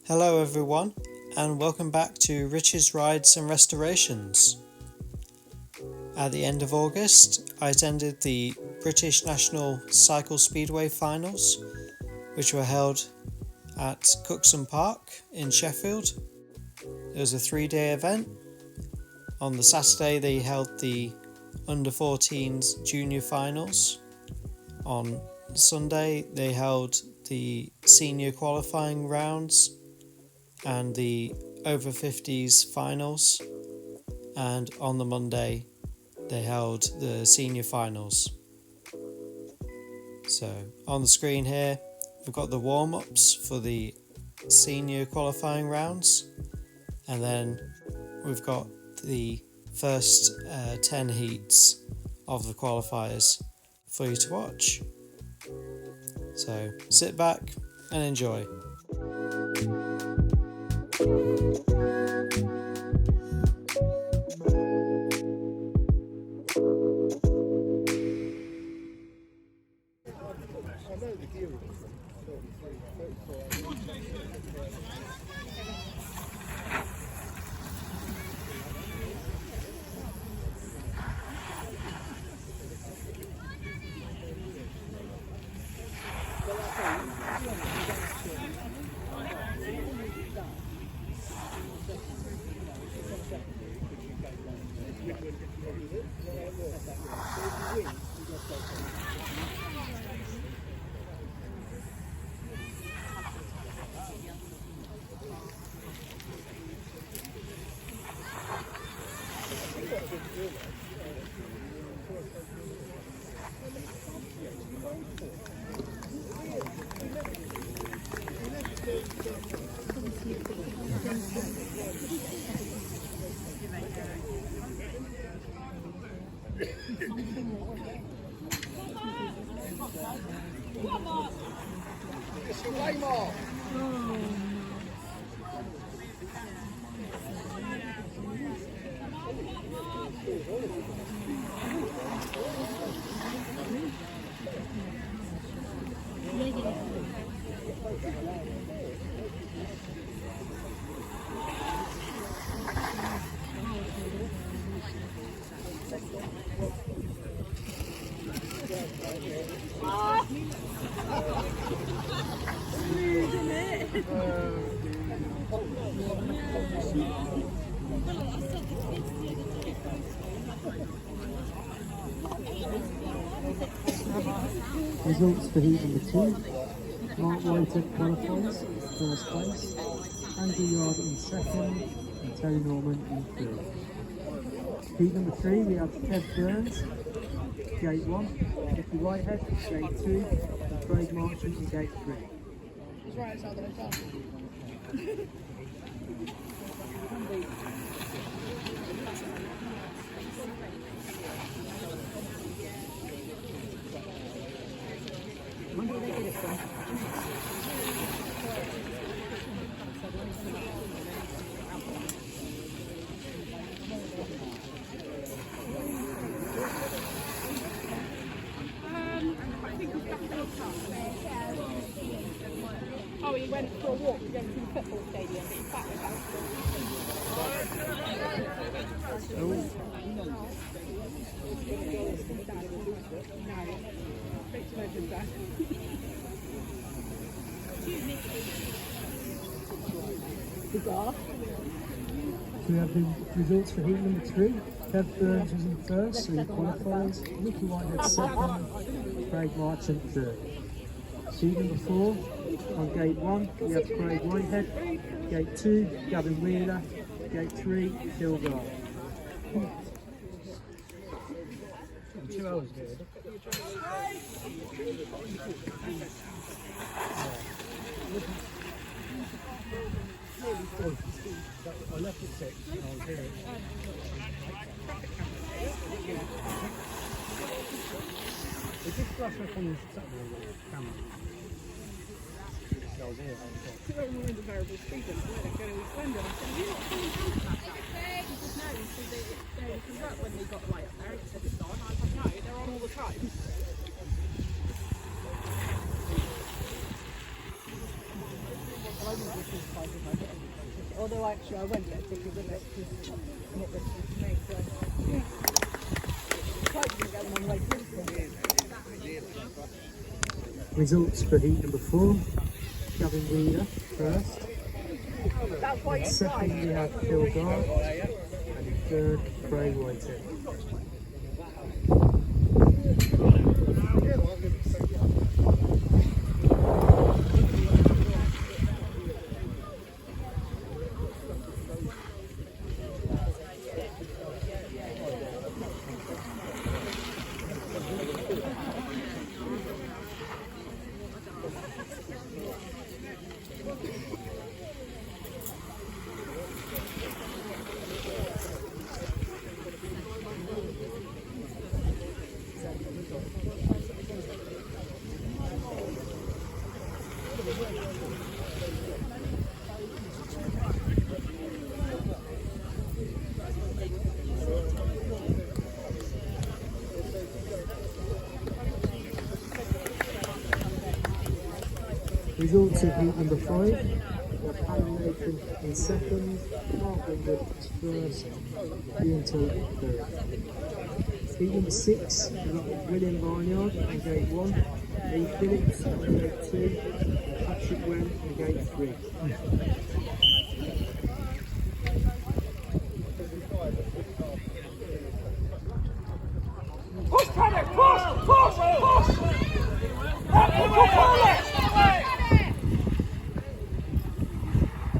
Hello everyone, and welcome back to Rich's Rides and Restorations. At the end of August, I attended the British National Cycle Speedway finals, which were held at Cookson Park in Sheffield. It was a 3-day event. On the Saturday they held the under 14s junior finals. On Sunday they held the senior qualifying rounds and the over 50s finals, and on the Monday they held the senior finals. So on the screen here we've got the warm-ups for the senior qualifying rounds, and then we've got the first 10 heats of the qualifiers for you to watch. So sit back and enjoy. Results for heat number 2. Mark White at qualifiers, first place. Andrew Yard in second, and Terry Norman in third. Heat number 3, we have Kev Burns, gate 1, Nicky Whitehead, gate 2, and Craig Marchant in gate 3. It's right outside the hotel. When did they get it from? I think he's back in the car. Oh, he went for a walk to go to the football stadium. He's back with us. So we have the results for heat number 3. Kev Burns was in first, so he qualifies. Nicky Whitehead second, Craig Marchant third. Heat number 4, on gate 1 we have Craig Whitehead, gate 2 Gavin Wheeler, gate 3 Phil Gar. 2 hours here. I left at 6 and I was here. It did flash up on the camera. I was here. We were in the variable speed and we were going to Slender. I said, you're not seeing handlebars back there? He said, no. He said, they convert when they got right up there. He said, it's not. And I said, no, they're on all the time. I actually, I went there thinking that that's just not listening to me. So, yeah. Hopefully get them on the way through. Results for heat number 4. Gavin Weeder first. That's why In it's second we had Phil Gard. And in third, Craig Whiting. Results of heat number 5. We have Adam Nathan in second, Mark Wingard was first, Ian Tilton third. Heat number 6, we got William Barnyard in gate 1, Lee Phillips in gate 2, and Patrick Wen in gate 3. Push, Paddock! Push!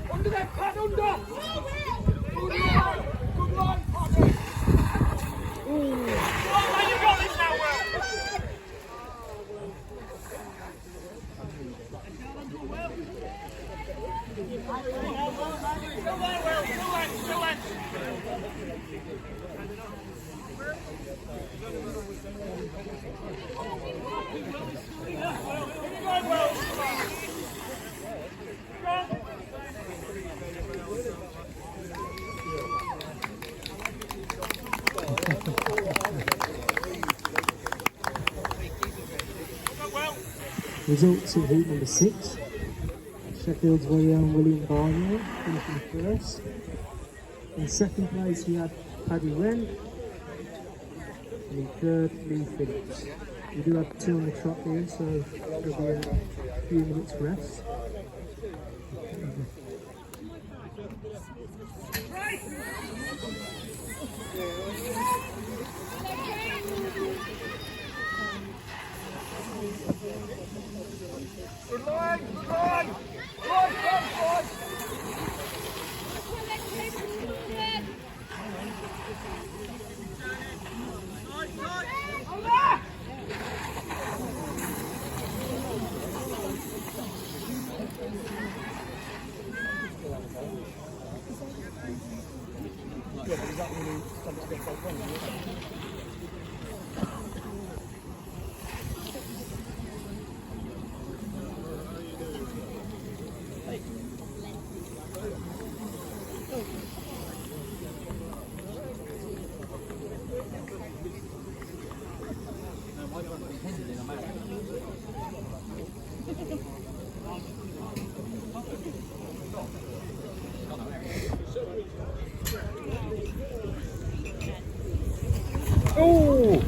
Under that pad, under! Good line, Paddock! Oh, you got this now, Will! Still there. Results of heat number 6. Sheffield's very own William Barnyard finishing first. In second place we had Paddy Wren. And in third, Lee Phillips. We do have 2 on the trot here, so there'll be a few minutes rest. Good line! Right, Oh!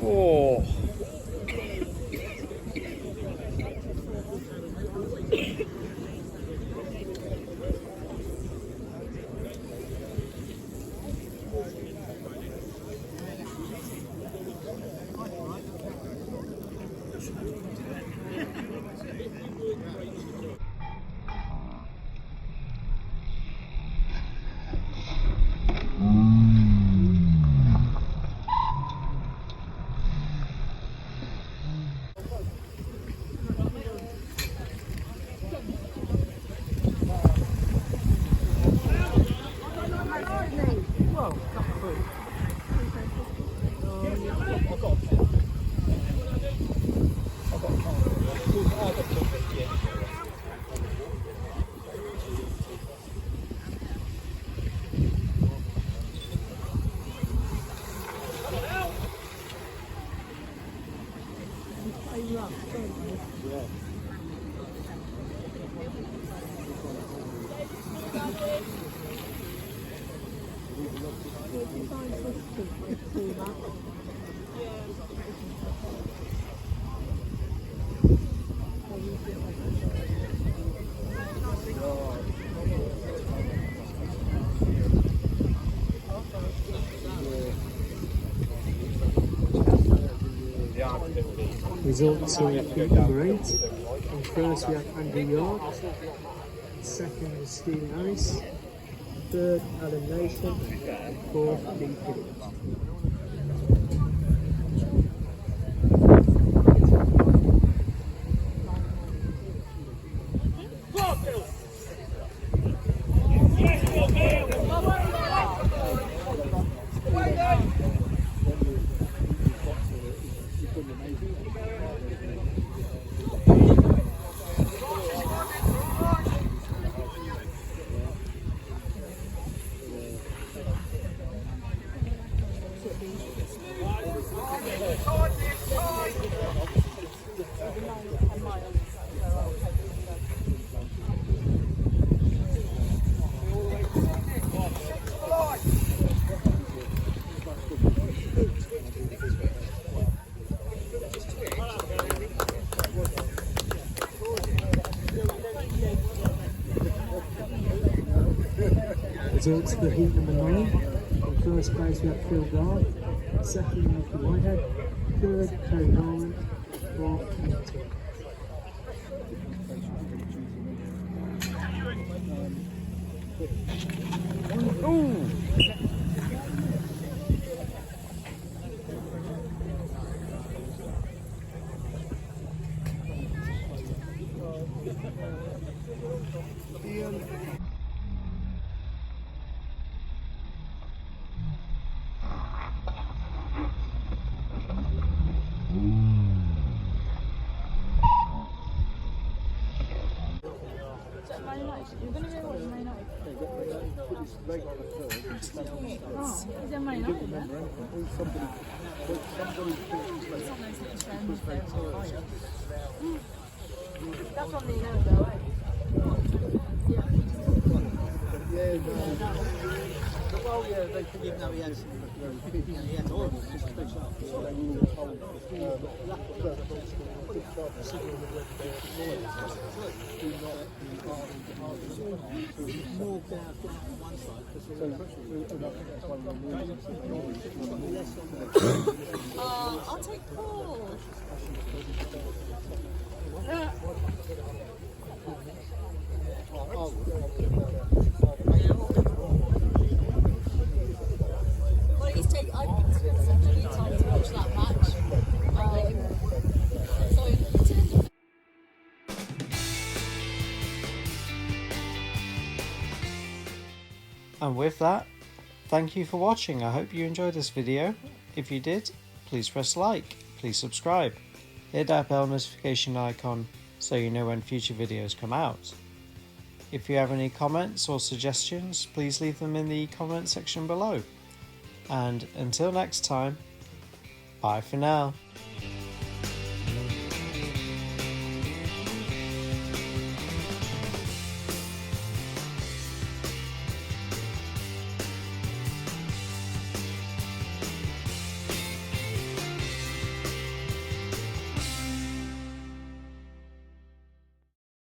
Oh! Results are heat number 8. On first we have Andrew Yard, second is Stephen Harris, third Alan Nason, fourth Lee Pickett. Results for heat number 9. In first place we have Phil Guard, second Mickey Whitehead, third Terry Norman, fourth Nick Tuck. You're going to go watch Man United? Oh, is there Man United there? That's on the end though, right? Well, yeah, they could even though he had all of them, just push up. So they were told more down one side. I'll take Paul. Well, he's taken. I've been to many times to watch that match. So. And with that, thank you for watching. I hope you enjoyed this video. If you did, please press like, please subscribe, hit that bell notification icon so you know when future videos come out. If you have any comments or suggestions, please leave them in the comment section below. And until next time, bye for now.